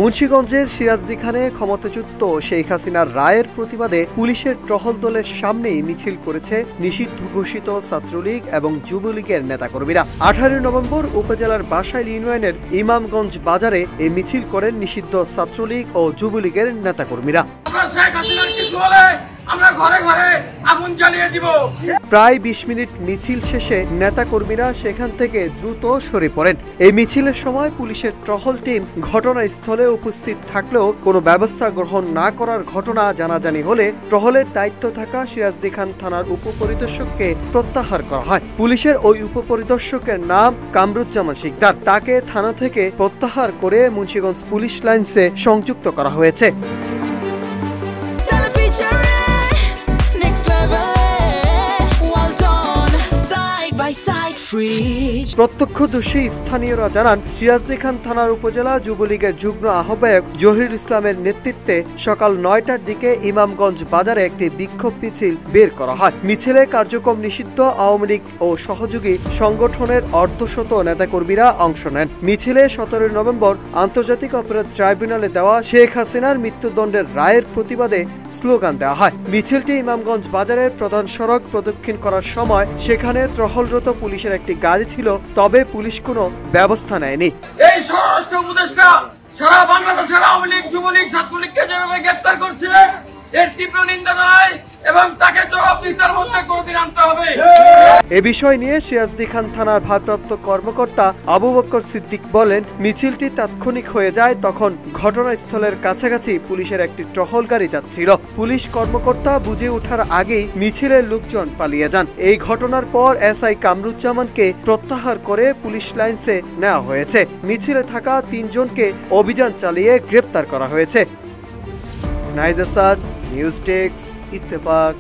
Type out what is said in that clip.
মুন্সিগঞ্জের সিরাজদিখানে ক্ষমতাচ্যুত শেখ হাসিনার রায়ের প্রতিবাদে পুলিশের টহল দলের সামনেই মিছিল করেছে নিষিদ্ধ ঘোষিত ছাত্রলীগ এবং যুবলীগের নেতাকর্মীরা। 18 নভেম্বর উপজেলার বাসাইল ইউনিয়নের ইমামগঞ্জ বাজারে এই মিছিল করেন নিষিদ্ধ ছাত্রলীগ ও যুবলীগের নেতাকর্মীরা। আমরা ঘরে ঘরে আগুন জ্বালিয়ে দিব। প্রায় 20 মিনিট মিছিল শেষে নেতাকর্মীরা সেখান থেকে দ্রুত সরে পড়েন। এই মিছিলের সময় পুলিশের টহল টিম ঘটনাস্থলে উপস্থিত থাকলেও কোনো ব্যবস্থা গ্রহণ না করার ঘটনা জানাজানি হলে টহলের দায়িত্ব থাকা সিরাজদিখান থানার উপপরিদর্শককে প্রত্যাহার করা হয়। পুলিশের ওই উপপরিদর্শকের নাম কামরুজ্জামান শিকদার। তাকে থানা থেকে প্রত্যাহার করে মুন্সিগঞ্জ পুলিশ লাইন্সে সংযুক্ত করা হয়েছে। প্রত্যক্ষদর্শী স্থানীয়রা জানান, সিরাজদিখান থানার উপজেলা যুবলীগের যুগ্ম আহ্বায়ক জহিরুল ইসলামের নেতৃত্বে সকাল 9টার দিকে ইমামগঞ্জ বাজারে একটি বিক্ষোভ মিছিল বের করা হয়। মিছিলে কার্যক্রম নিষিদ্ধ আওয়ামী লীগ ও সহযোগী সংগঠনের অর্ধশত নেতাকর্মীরা অংশ নেন। মিছিলে 17 নভেম্বর আন্তর্জাতিক অপরাধ ট্রাইব্যুনালে দেওয়া শেখ হাসিনার মৃত্যুদণ্ডের রায়ের প্রতিবাদে স্লোগান দেওয়া হয়। মিছিলটি ইমামগঞ্জ বাজারের প্রধান সড়ক প্রদক্ষিণ করার সময় সেখানে টহলরত পুলিশের একটি গাড়ি ছিল, তবে পুলিশ কোনো ব্যবস্থা নেয়নি। এই স্বরাষ্ট্র উপদেষ্টা সারা বাংলাদেশের আওয়ামী লীগ, যুবলীগ, ছাত্রলীগকে যেভাবে গ্রেফতার করছে এর তীব্র নিন্দা জানাই এবং তাকে জবাবদিহিতার মধ্যে কোনোদিন আনতে হবে। এ বিষয় নিয়ে সিরাজদিখান থানার ভারপ্রাপ্ত কর্মকর্তা আবু বকর সিদ্দিক বলেন, মিছিলটি তাৎক্ষণিক হয়ে যায় তখন ঘটনাস্থলের কাছাকাছি পুলিশের একটি টহল গাড়ি যাচ্ছিল। পুলিশ কর্মকর্তা বুঝে ওঠার আগেই মিছিলের লোকজন পালিয়ে যান। এই ঘটনার পর এসআই কামরুজ্জামানকে প্রত্যাহার করে পুলিশ লাইন্সে নেওয়া হয়েছে। মিছিলে থাকা 3 জনকে অভিযান চালিয়ে গ্রেফতার করা হয়েছে। নাইজাসার নিউজ ডেস্ক, ইত্তেফাক।